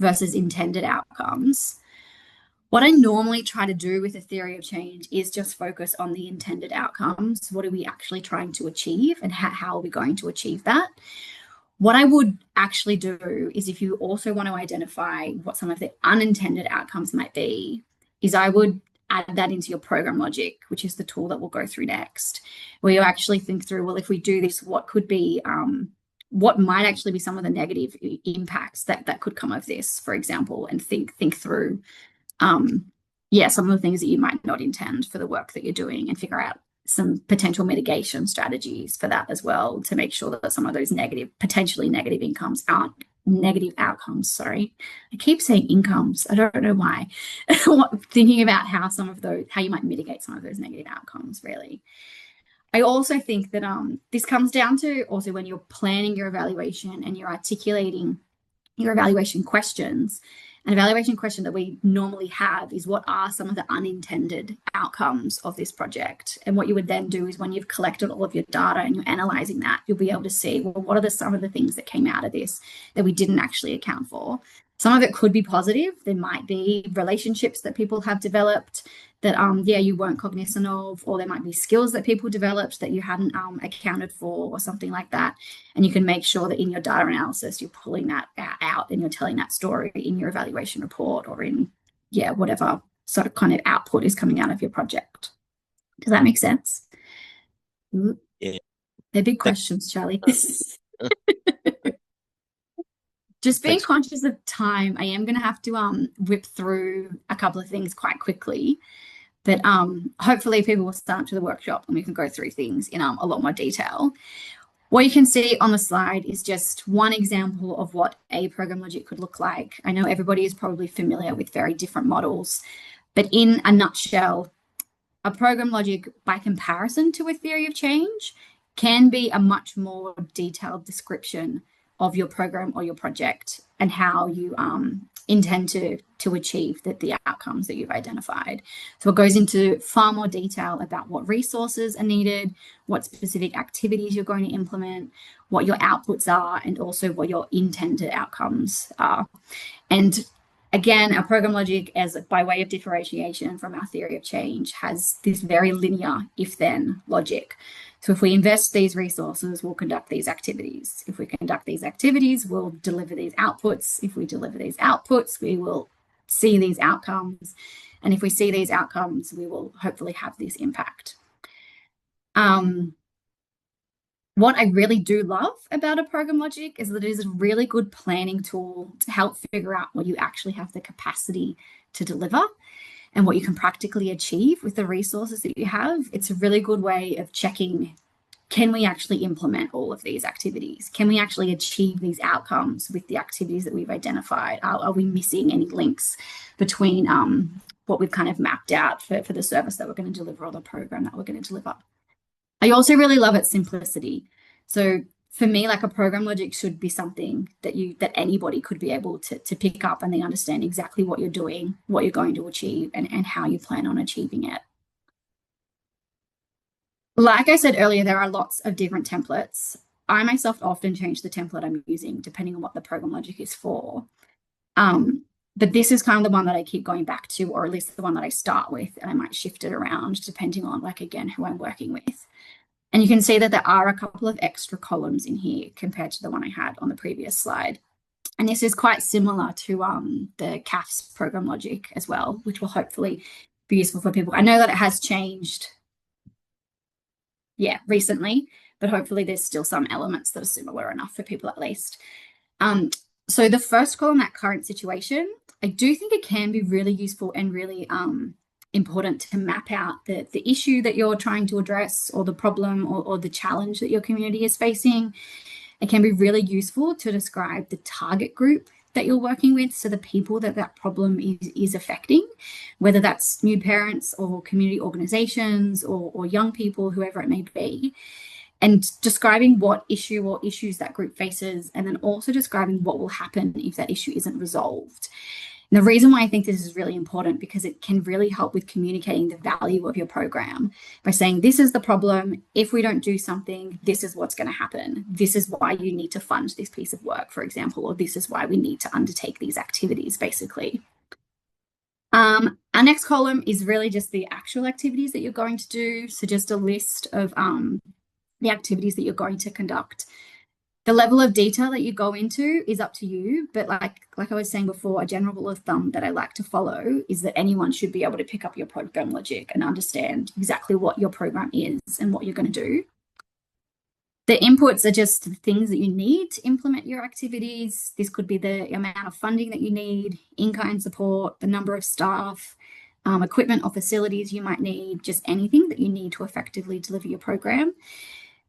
versus intended outcomes, What I normally try to do with a theory of change is just focus on the intended outcomes. What are we actually trying to achieve, and how are we going to achieve that? What I would actually do is, if you also want to identify what some of the unintended outcomes might be, is I would add that into your program logic, which is the tool that we'll go through next, where you actually think through, well, if we do this, what could be, what might actually be some of the negative impacts that could come of this, for example, and think through, yeah, some of the things that you might not intend for the work that you're doing, and figure out some potential mitigation strategies for that as well, to make sure that some of those potentially negative outcomes, sorry. I keep saying incomes. I don't know why. Thinking about how you might mitigate some of those negative outcomes, really. I also think that this comes down to also when you're planning your evaluation and you're articulating your evaluation questions. An evaluation question that we normally have is, what are some of the unintended outcomes of this project? And what you would then do is, when you've collected all of your data and you're analyzing that, you'll be able to see, well, what are some of the things that came out of this that we didn't actually account for? Some of it could be positive. There might be relationships that people have developed that, yeah, you weren't cognizant of, or there might be skills that people developed that you hadn't accounted for, or something like that. And you can make sure that in your data analysis, you're pulling that out and you're telling that story in your evaluation report, or in, yeah, whatever sort of kind of output is coming out of your project. Does that make sense? Yeah. They're big questions, Charlie. Just being conscious of time, I am going to have to whip through a couple of things quite quickly. But hopefully people will start to the workshop and we can go through things in a lot more detail. What you can see on the slide is just one example of what a program logic could look like. I know everybody is probably familiar with very different models, but in a nutshell, a program logic, by comparison to a theory of change, can be a much more detailed description of your program or your project, and how you intend to achieve the outcomes that you've identified. So it goes into far more detail about what resources are needed, what specific activities you're going to implement, what your outputs are, and also what your intended outcomes are. And again, our program logic, as by way of differentiation from our theory of change, has this very linear if-then logic. So if we invest these resources, we'll conduct these activities. If we conduct these activities, we'll deliver these outputs. If we deliver these outputs, we will see these outcomes. And if we see these outcomes, we will hopefully have this impact. What I really do love about a program logic is that it is a really good planning tool to help figure out what you actually have the capacity to deliver and what you can practically achieve with the resources that you have. It's a really good way of checking, can we actually implement all of these activities? Can we actually achieve these outcomes with the activities that we've identified? Are we missing any links between what we've kind of mapped out for the service that we're going to deliver, or the program that we're going to deliver? I also really love its simplicity. So for me, like, a program logic should be something that anybody could be able to pick up, and they understand exactly what you're doing, what you're going to achieve, and how you plan on achieving it. Like I said earlier, there are lots of different templates. I myself often change the template I'm using depending on what the program logic is for. But this is kind of the one that I keep going back to, or at least the one that I start with, and I might shift it around depending on, like, again, who I'm working with. And you can see that there are a couple of extra columns in here compared to the one I had on the previous slide. And this is quite similar to the CAFS program logic as well, which will hopefully be useful for people. I know that it has changed, yeah, recently, but hopefully there's still some elements that are similar enough for people at least. So the first column, that current situation, I do think it can be really useful and really important to map out the issue that you're trying to address, or the problem, or the challenge that your community is facing. It can be really useful to describe the target group that you're working with, so the people that problem is affecting, whether that's new parents or community organizations or young people, whoever it may be, and describing what issue or issues that group faces, and then also describing what will happen if that issue isn't resolved. And the reason why I think this is really important, because it can really help with communicating the value of your program by saying, this is the problem. If we don't do something, this is what's going to happen. This is why you need to fund this piece of work, for example, or this is why we need to undertake these activities, basically. Our next column is really just the actual activities that you're going to do. So just a list of the activities that you're going to conduct. The level of detail that you go into is up to you, but like I was saying before, a general rule of thumb that I like to follow is that anyone should be able to pick up your program logic and understand exactly what your program is and what you're going to do. The inputs are just the things that you need to implement your activities. This could be the amount of funding that you need, in-kind support, the number of staff, equipment or facilities you might need, just anything that you need to effectively deliver your program.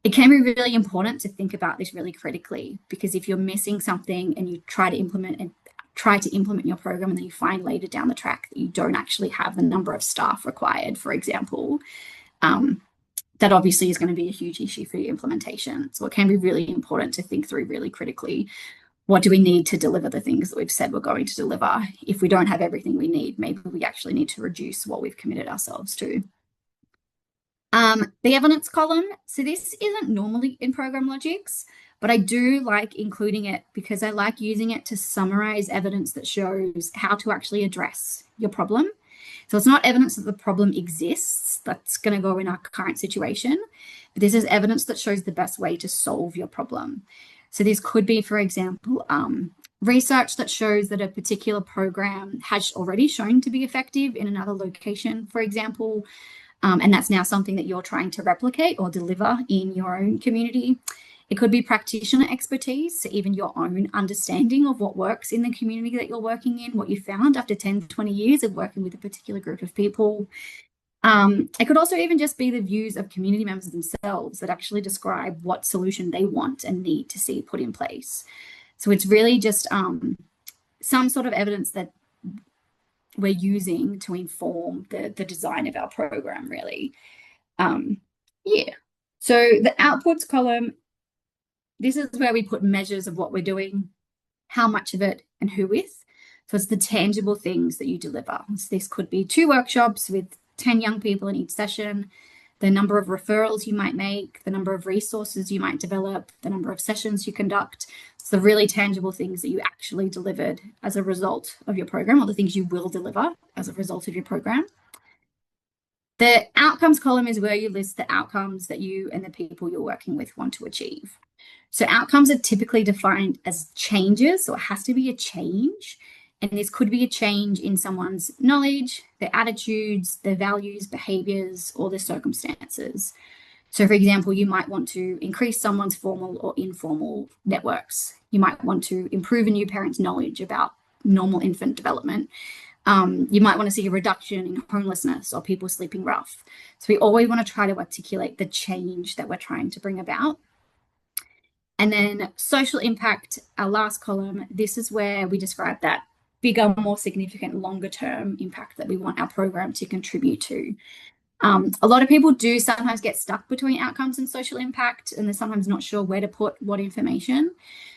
It can be really important to think about this really critically, because if you're missing something and you try to implement your program and then you find later down the track that you don't actually have the number of staff required, for example, that obviously is going to be a huge issue for your implementation. So it can be really important to think through really critically, what do we need to deliver the things that we've said we're going to deliver? If we don't have everything we need, maybe we actually need to reduce what we've committed ourselves to. The evidence column. So this isn't normally in program logics, but I do like including it because I like using it to summarize evidence that shows how to actually address your problem. So it's not evidence that the problem exists that's going to go in our current situation, but this is evidence that shows the best way to solve your problem. So this could be, for example, research that shows that a particular program has already shown to be effective in another location, for example, and that's now something that you're trying to replicate or deliver in your own community. It could be practitioner expertise, so even your own understanding of what works in the community that you're working in, what you found after 10, 20 years of working with a particular group of people. It could also even just be the views of community members themselves that actually describe what solution they want and need to see put in place. So it's really just some sort of evidence that we're using to inform the design of our program, really. Yeah. So the outputs column, this is where we put measures of what we're doing, how much of it, and who with. So it's the tangible things that you deliver. So this could be 2 workshops with 10 young people in each session, the number of referrals you might make, the number of resources you might develop, the number of sessions you conduct. It's the really tangible things that you actually delivered as a result of your program, or the things you will deliver as a result of your program. The outcomes column is where you list the outcomes that you and the people you're working with want to achieve. So outcomes are typically defined as changes, so it has to be a change. And this could be a change in someone's knowledge, their attitudes, their values, behaviors, or their circumstances. So for example, you might want to increase someone's formal or informal networks. You might want to improve a new parent's knowledge about normal infant development. You might want to see a reduction in homelessness or people sleeping rough. So we always want to try to articulate the change that we're trying to bring about. And then social impact, our last column, this is where we describe that bigger, more significant, longer term impact that we want our program to contribute to. A lot of people do sometimes get stuck between outcomes and social impact, and they're sometimes not sure where to put what information.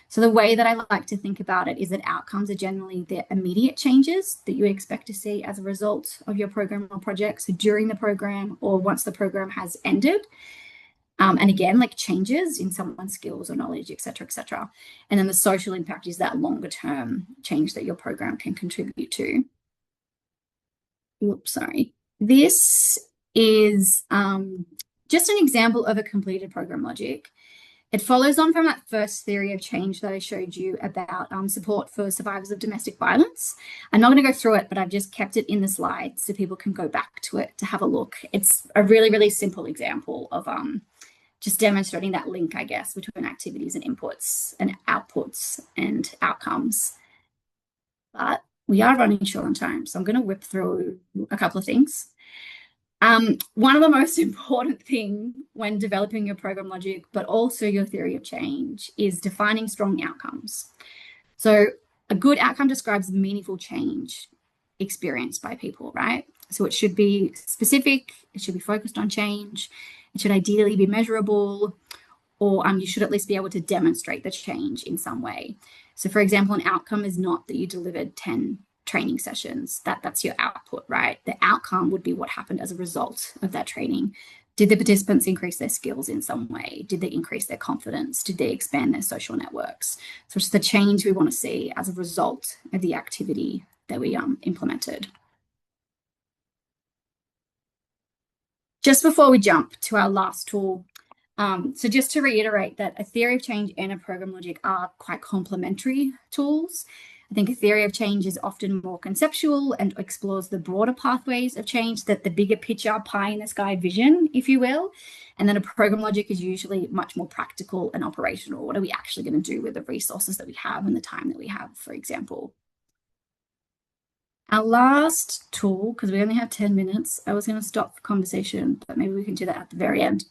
So the way that I like to think about it is that outcomes are generally the immediate changes that you expect to see as a result of your program or project. So during the program or once the program has ended. And again, like changes in someone's skills or knowledge, et cetera, et cetera. And then the social impact is that longer term change that your program can contribute to. Oops, sorry. This is just an example of a completed program logic. It follows on from that first theory of change that I showed you about support for survivors of domestic violence. I'm not going to go through it, but I've just kept it in the slides so people can go back to it to have a look. It's a really, really simple example of just demonstrating that link, I guess, between activities and inputs and outputs and outcomes. But we are running short on time, so I'm going to whip through a couple of things. One of the most important things when developing your program logic, but also your theory of change, is defining strong outcomes. So a good outcome describes meaningful change experienced by people, right? So it should be specific, it should be focused on change, it should ideally be measurable, or you should at least be able to demonstrate the change in some way. So for example, an outcome is not that you delivered 10 training sessions, that's your output, right? The outcome would be what happened as a result of that training. Did the participants increase their skills in some way? Did they increase their confidence? Did they expand their social networks? So it's the change we want to see as a result of the activity that we implemented. Just before we jump to our last tool, so just to reiterate that a theory of change and a program logic are quite complementary tools. I think a theory of change is often more conceptual and explores the broader pathways of change, that the bigger picture, pie in the sky vision, if you will. And then a program logic is usually much more practical and operational. What are we actually going to do with the resources that we have and the time that we have, for example? Our last tool, because we only have 10 minutes, I was going to stop the conversation, but maybe we can do that at the very end,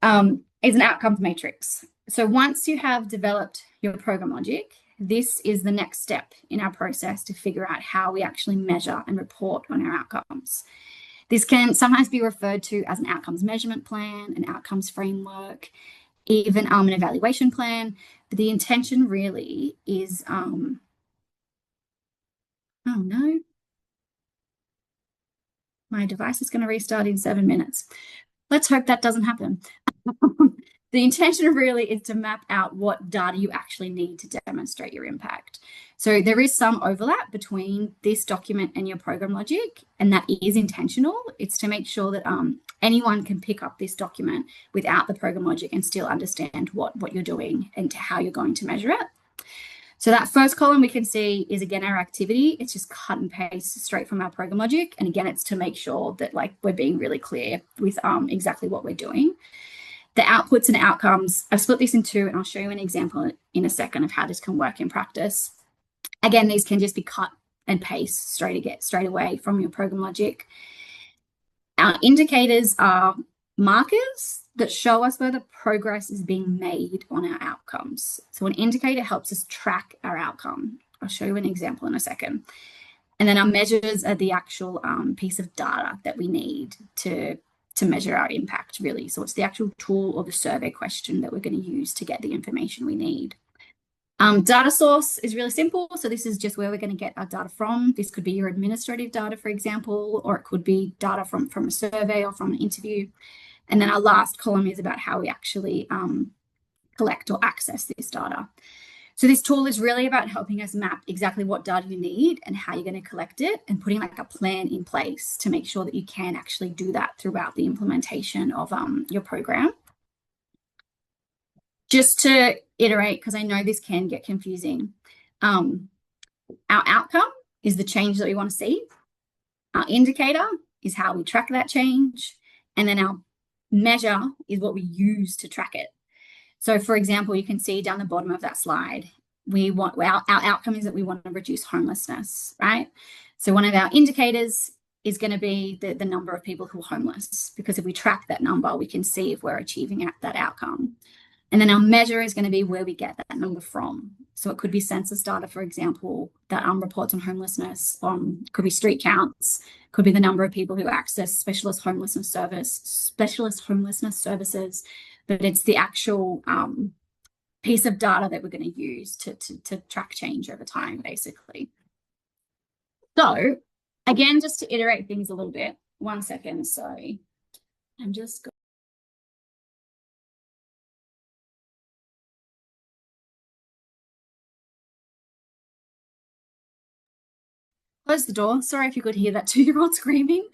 is an outcomes matrix. So once you have developed your program logic, this is the next step in our process to figure out how we actually measure and report on our outcomes. This can sometimes be referred to as an outcomes measurement plan, an outcomes framework, even an evaluation plan. But the intention really is, oh no, my device is going to restart in 7 minutes. Let's hope that doesn't happen. The intention really is to map out what data you actually need to demonstrate your impact. So there is some overlap between this document and your program logic, and that is intentional. It's to make sure that anyone can pick up this document without the program logic and still understand what you're doing and how you're going to measure it. So that first column we can see is, again, our activity. It's just cut and paste straight from our program logic. And again, it's to make sure that we're being really clear with exactly what we're doing. The outputs and outcomes, I've split this in two, and I'll show you an example in a second of how this can work in practice. Again, these can just be cut and paste straight away from your program logic. Our indicators are markers that show us where the progress is being made on our outcomes. So an indicator helps us track our outcome. I'll show you an example in a second. And then our measures are the actual piece of data that we need to measure our impact, really. So it's the actual tool or the survey question that we're going to use to get the information we need. Data source is really simple. So this is just where we're going to get our data from. This could be your administrative data, for example, or it could be data from a survey or from an interview. And then our last column is about how we actually collect or access this data. So this tool is really about helping us map exactly what data you need and how you're going to collect it, and putting a plan in place to make sure that you can actually do that throughout the implementation of your program. Just to iterate, because I know this can get confusing, our outcome is the change that we want to see. Our indicator is how we track that change. And then our measure is what we use to track it. So for example, you can see down the bottom of that slide, our outcome is that we want to reduce homelessness, right? So one of our indicators is going to be the number of people who are homeless, because if we track that number, we can see if we're achieving that outcome. And then our measure is going to be where we get that number from. So it could be census data, for example, that reports on homelessness, could be street counts, could be the number of people who access specialist homelessness services, but it's the actual piece of data that we're going to use to track change over time, basically. So again, just to iterate things a little bit, 1 second, sorry. I'm just close the door. Sorry if you could hear that 2-year-old screaming.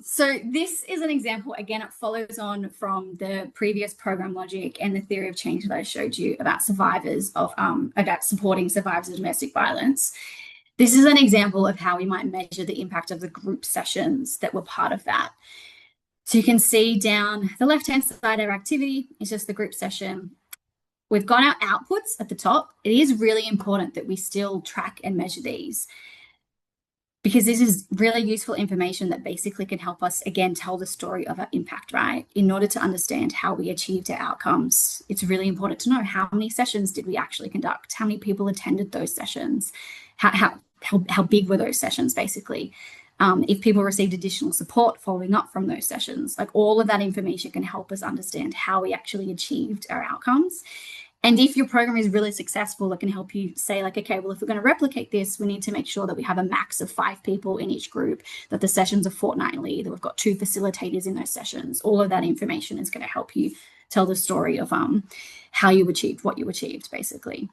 So this is an example. Again, it follows on from the previous program logic and the theory of change that I showed you about about supporting survivors of domestic violence. This is an example of how we might measure the impact of the group sessions that were part of that. So you can see down the left-hand side, our activity is just the group session. We've got our outputs at the top. It is really important that we still track and measure these, because this is really useful information that basically can help us, again, tell the story of our impact, right? In order to understand how we achieved our outcomes, it's really important to know how many sessions did we actually conduct, how many people attended those sessions, how big were those sessions, basically. If people received additional support following up from those sessions, all of that information can help us understand how we actually achieved our outcomes. And if your program is really successful, it can help you say, okay, well, if we're going to replicate this, we need to make sure that we have a max of 5 people in each group, that the sessions are fortnightly, that we've got 2 facilitators in those sessions. All of that information is going to help you tell the story of how you achieved what you achieved, basically.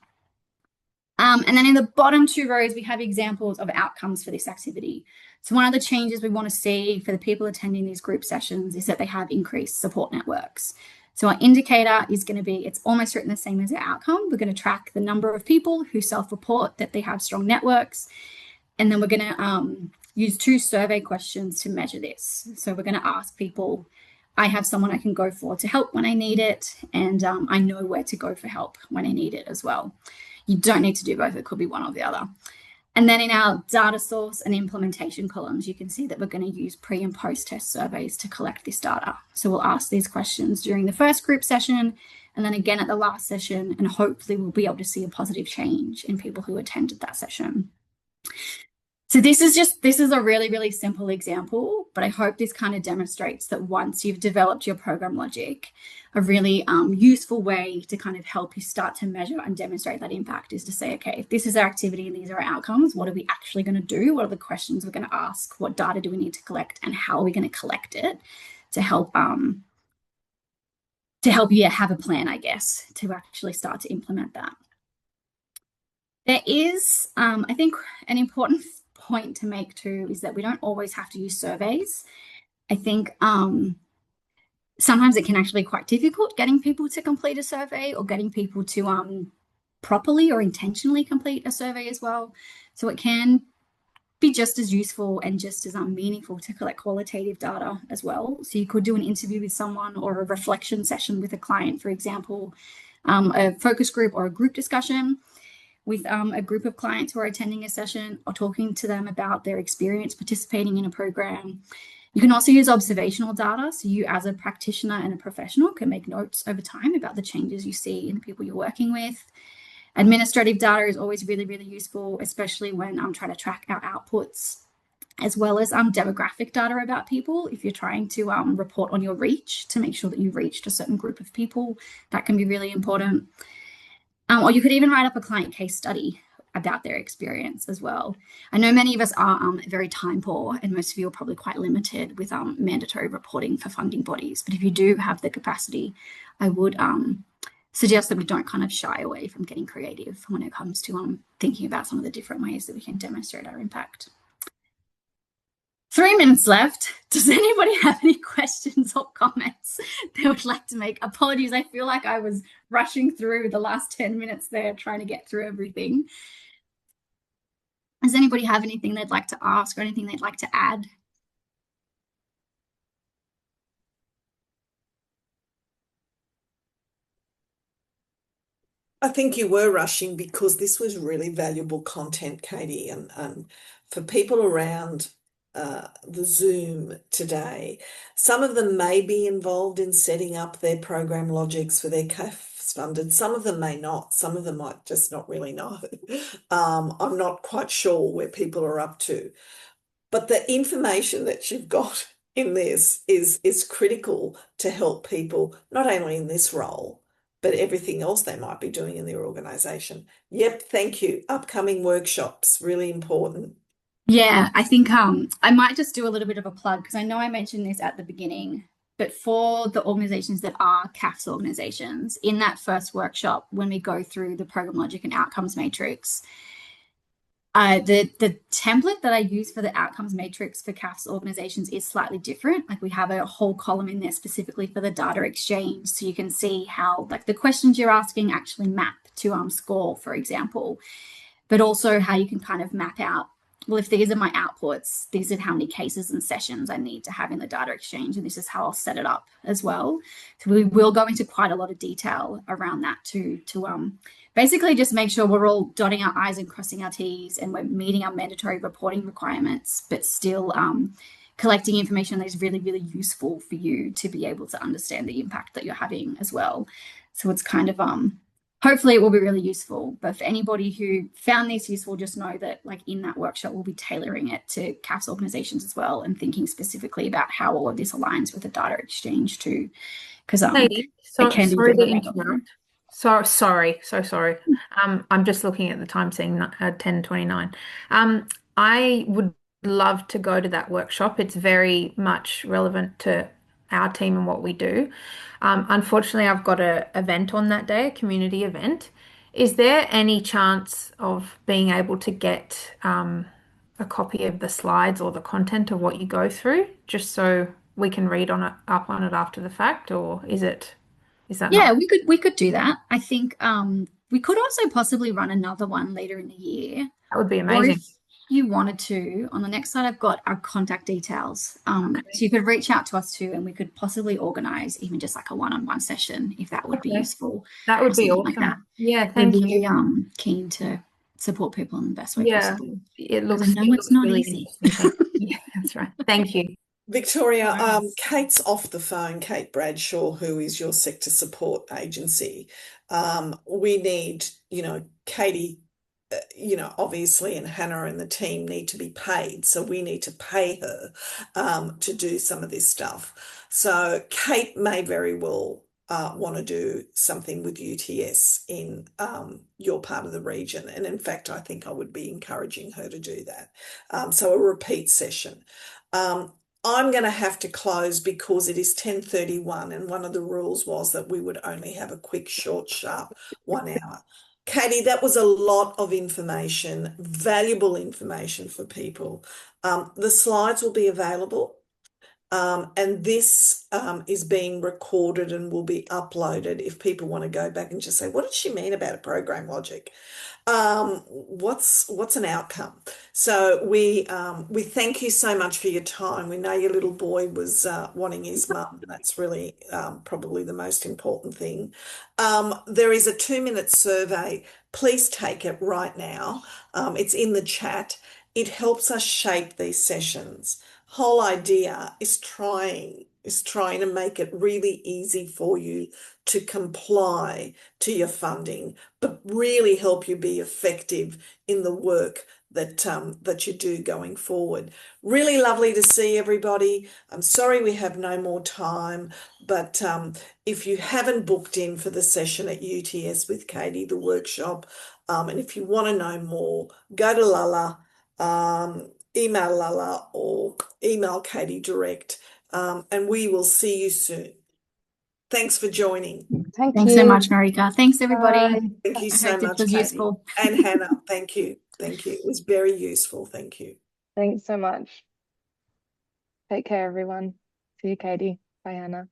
And then in the bottom two rows, we have examples of outcomes for this activity. So one of the changes we want to see for the people attending these group sessions is that they have increased support networks. So our indicator is going to be, it's almost written the same as our outcome. We're going to track the number of people who self-report that they have strong networks. And then we're going to use 2 survey questions to measure this. So we're going to ask people, I have someone I can go for to help when I need it, and I know where to go for help when I need it as well. You don't need to do both, it could be one or the other. And then in our data source and implementation columns, you can see that we're going to use pre and post test surveys to collect this data. So we'll ask these questions during the first group session, and then again at the last session, and hopefully we'll be able to see a positive change in people who attended that session. So this is a really, really simple example, but I hope this kind of demonstrates that once you've developed your program logic, a really useful way to kind of help you start to measure and demonstrate that impact is to say, okay, if this is our activity and these are our outcomes, what are we actually going to do? What are the questions we're going to ask? What data do we need to collect? And how are we going to collect it to help you have a plan, I guess, to actually start to implement that. There is, I think, an important point to make too is that we don't always have to use surveys. I think sometimes it can actually be quite difficult getting people to complete a survey or getting people to properly or intentionally complete a survey as well. So it can be just as useful and just as meaningful to collect qualitative data as well. So you could do an interview with someone or a reflection session with a client, for example, a focus group or a group discussion with a group of clients who are attending a session or talking to them about their experience participating in a program. You can also use observational data. So you as a practitioner and a professional can make notes over time about the changes you see in the people you're working with. Administrative data is always really, really useful, especially when I'm trying to track our outputs, as well as demographic data about people. If you're trying to report on your reach to make sure that you've reached a certain group of people, that can be really important. Or you could even write up a client case study about their experience as well. I know many of us are very time poor, and most of you are probably quite limited with mandatory reporting for funding bodies. But if you do have the capacity, I would suggest that we don't kind of shy away from getting creative when it comes to thinking about some of the different ways that we can demonstrate our impact. 3 minutes left. Does anybody have any questions or comments they would like to make? Apologies, I feel like I was rushing through the last 10 minutes there trying to get through everything. Does anybody have anything they'd like to ask or anything they'd like to add? I think you were rushing because this was really valuable content, Katie, and for people around the Zoom today, some of them may be involved in setting up their program logics for their CAFS funded. Some of them may not. Some of them might just not really know. I'm not quite sure where people are up to. But the information that you've got in this is critical to help people, not only in this role, but everything else they might be doing in their organisation. Yep, thank you. Upcoming workshops, really important. Yeah, I think I might just do a little bit of a plug because I know I mentioned this at the beginning, but for the organizations that are CAFS organizations, in that first workshop, when we go through the program logic and outcomes matrix, the template that I use for the outcomes matrix for CAFS organizations is slightly different. Like we have a whole column in there specifically for the data exchange. So you can see how like the questions you're asking actually map to score, for example, but also how you can kind of map out, well, if these are my outputs, these are how many cases and sessions I need to have in the data exchange, and this is how I'll set it up as well. So we will go into quite a lot of detail around that to basically just make sure we're all dotting our I's and crossing our T's and we're meeting our mandatory reporting requirements, but still collecting information that is really, really useful for you to be able to understand the impact that you're having as well. So it's kind of hopefully it will be really useful, but for anybody who found this useful, just know that like in that workshop, we'll be tailoring it to CAFS organizations as well and thinking specifically about how all of this aligns with the data exchange too. Because Katie, it can be sorry to very interrupt. So sorry. I'm just looking at the time saying 10:29. I would love to go to that workshop. It's very much relevant to our team and what we do. Unfortunately, I've got an event on that day, a community event. Is there any chance of being able to get a copy of the slides or the content of what you go through, just so we can read up on it after the fact, or is that Yeah, not? we could do that. I think we could also possibly run another one later in the year. That would be Or if amazing. you wanted to, on the next slide, I've got our contact details. So you could reach out to us too, and we could possibly organize even just like a one-on-one session if that would be Okay. useful. That or would be something like that. awesome. Yeah, We're thank you. really keen to support people in the best way Yeah, possible. it Because I looks know it's not really easy. interesting. Yeah, that's right. Thank you. Victoria, Nice. Kate's off the phone, Kate Bradshaw, who is your sector support agency. We need, Katie, obviously, and Hannah and the team need to be paid. So we need to pay her to do some of this stuff. So Kate may very well want to do something with UTS in your part of the region. And in fact, I think I would be encouraging her to do that. So a repeat session. I'm going to have to close because it is 10:31, and one of the rules was that we would only have a quick, short, sharp 1 hour. Katie, that was a lot of information, valuable information for people. The slides will be available, and this is being recorded and will be uploaded if people want to go back and just say, what did she mean about a program logic? What's an outcome? So we thank you so much for your time. We know your little boy was wanting his mum. That's really probably the most important thing. There is a 2-minute survey. Please take it right now. It's in the chat. It helps us shape these sessions. Whole idea is trying to make it really easy for you to comply to your funding, but really help you be effective in the work that you do going forward. Really lovely to see everybody. I'm sorry we have no more time, but if you haven't booked in for the session at UTS with Katie, the workshop, and if you want to know more, go to Lala, email Lala or email Katie direct, and we will see you soon. Thanks for joining. Thanks so much, Marika. Thanks, everybody. Bye. Thank you I so hope this much, was Katie. useful. And Hannah, thank you. Thank you. It was very useful. Thank you. Thanks so much. Take care, everyone. See you, Katie. Bye, Hannah.